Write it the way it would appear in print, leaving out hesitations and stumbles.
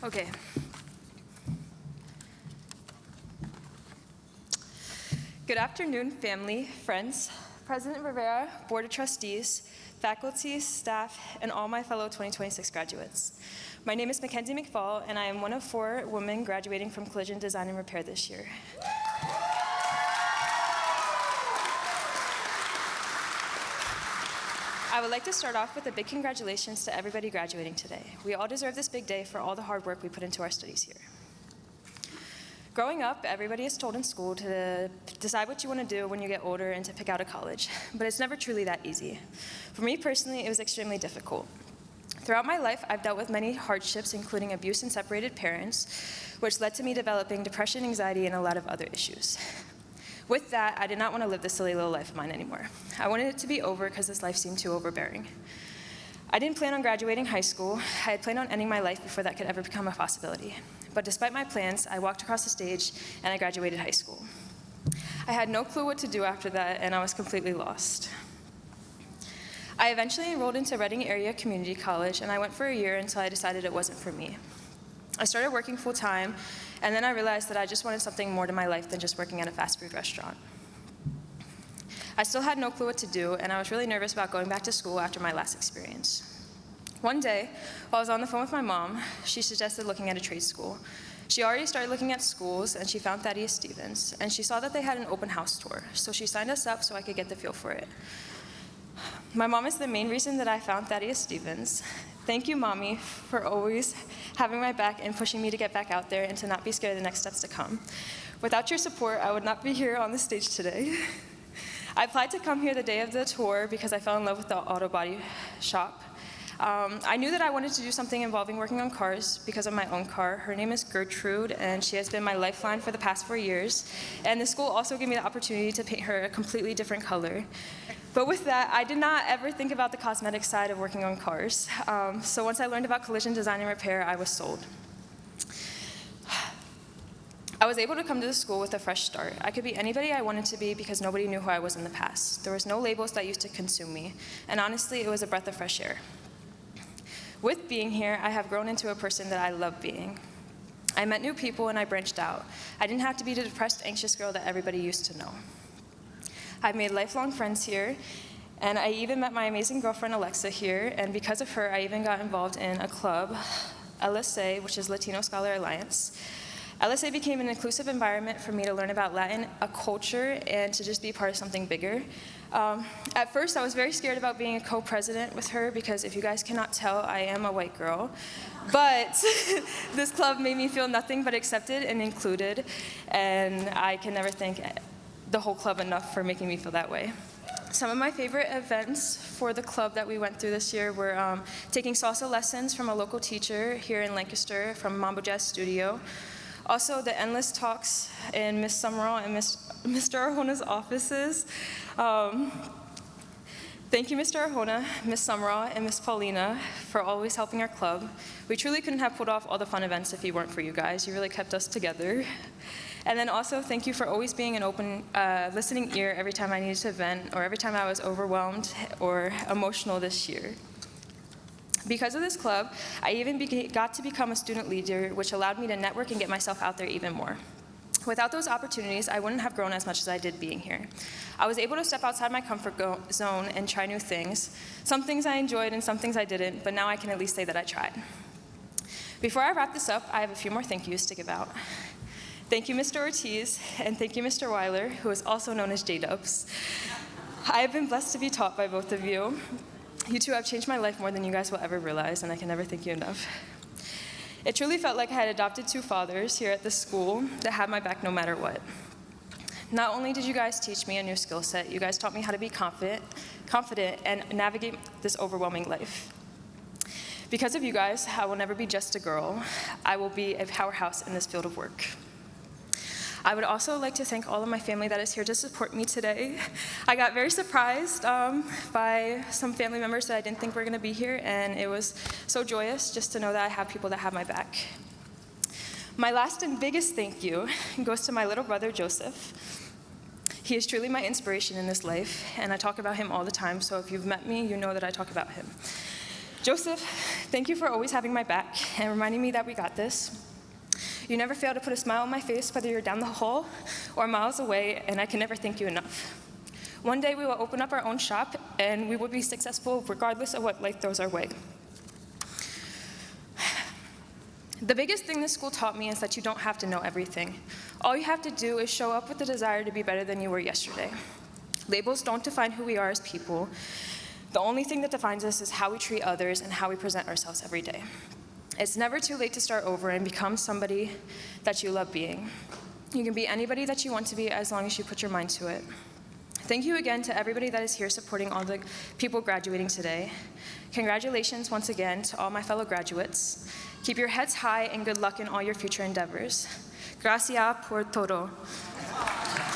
Okay. Good afternoon, family, friends, President Rivera, Board of Trustees, faculty, staff, and all my fellow 2026 graduates. My name is MacKenzie McVaugh, and I am one of 4 women graduating from Collision Design and Repair this year. I would like to start off with a big congratulations to everybody graduating today. We all deserve this big day for all the hard work we put into our studies here. Growing up, everybody is told in school to decide what you want to do when you get older and to pick out a college, but it's never truly that easy. For me personally, it was extremely difficult. Throughout my life, I've dealt with many hardships, including abuse and separated parents, which led to me developing depression, anxiety, and a lot of other issues. With that, I did not want to live this silly little life of mine anymore. I wanted it to be over because this life seemed too overbearing. I didn't plan on graduating high school. I had planned on ending my life before that could ever become a possibility. But despite my plans, I walked across the stage and I graduated high school. I had no clue what to do after that, and I was completely lost. I eventually enrolled into Reading Area Community College, and I went for a year until I decided it wasn't for me. I started working full-time, and then I realized that I just wanted something more to my life than just working at a fast food restaurant. I still had no clue what to do, and I was really nervous about going back to school after my last experience. One day, while I was on the phone with my mom, she suggested looking at a trade school. She already started looking at schools, and she found Thaddeus Stevens, and she saw that they had an open house tour, so she signed us up so I could get the feel for it. My mom is the main reason that I found Thaddeus Stevens. Thank you, Mommy, for always having my back and pushing me to get back out there and to not be scared of the next steps to come. Without your support, I would not be here on the stage today. I applied to come here the day of the tour because I fell in love with the auto body shop. I knew that I wanted to do something involving working on cars because of my own car. Her name is Gertrude, and she has been my lifeline for the past 4 years. And the school also gave me the opportunity to paint her a completely different color. But with that, I did not ever think about the cosmetic side of working on cars. So once I learned about collision design and repair, I was sold. I was able to come to the school with a fresh start. I could be anybody I wanted to be because nobody knew who I was in the past. There was no labels that used to consume me. And honestly, it was a breath of fresh air. With being here, I have grown into a person that I love being. I met new people and I branched out. I didn't have to be the depressed, anxious girl that everybody used to know. I've made lifelong friends here, and I even met my amazing girlfriend Alexa here, and because of her, I even got involved in a club, LSA, which is Latino Scholar Alliance. LSA became an inclusive environment for me to learn about Latin, a culture, and to just be part of something bigger. At first, I was very scared about being a co-president with her because if you guys cannot tell, I am a white girl. But this club made me feel nothing but accepted and included, and I can never thank the whole club enough for making me feel that way. Some of my favorite events for the club that we went through this year were taking salsa lessons from a local teacher here in Lancaster from Mambo Jazz Studio. Also, the endless talks in Ms. Summerall and Mr. Arjona's offices. Thank you, Mr. Arjona, Ms. Summerall, and Ms. Paulina for always helping our club. We truly couldn't have pulled off all the fun events if you weren't for you guys. You really kept us together. And then also, thank you for always being an open, listening ear every time I needed to vent or every time I was overwhelmed or emotional this year. Because of this club, I even got to become a student leader, which allowed me to network and get myself out there even more. Without those opportunities, I wouldn't have grown as much as I did being here. I was able to step outside my comfort zone and try new things. Some things I enjoyed and some things I didn't, but now I can at least say that I tried. Before I wrap this up, I have a few more thank yous to give out. Thank you, Mr. Ortiz, and thank you, Mr. Weiler, who is also known as J-Dubs. I have been blessed to be taught by both of you. You two have changed my life more than you guys will ever realize, and I can never thank you enough. It truly felt like I had adopted 2 fathers here at this school that had my back no matter what. Not only did you guys teach me a new skill set, you guys taught me how to be confident and navigate this overwhelming life. Because of you guys, I will never be just a girl. I will be a powerhouse in this field of work. I would also like to thank all of my family that is here to support me today. I got very surprised by some family members that I didn't think were going to be here, and it was so joyous just to know that I have people that have my back. My last and biggest thank you goes to my little brother, Joseph. He is truly my inspiration in this life, and I talk about him all the time, so if you've met me, you know that I talk about him. Joseph, thank you for always having my back and reminding me that we got this. You never fail to put a smile on my face, whether you're down the hall or miles away, and I can never thank you enough. One day we will open up our own shop, and we will be successful regardless of what life throws our way. The biggest thing this school taught me is that you don't have to know everything. All you have to do is show up with the desire to be better than you were yesterday. Labels don't define who we are as people. The only thing that defines us is how we treat others and how we present ourselves every day. It's never too late to start over and become somebody that you love being. You can be anybody that you want to be as long as you put your mind to it. Thank you again to everybody that is here supporting all the people graduating today. Congratulations once again to all my fellow graduates. Keep your heads high and good luck in all your future endeavors. Gracias por todo.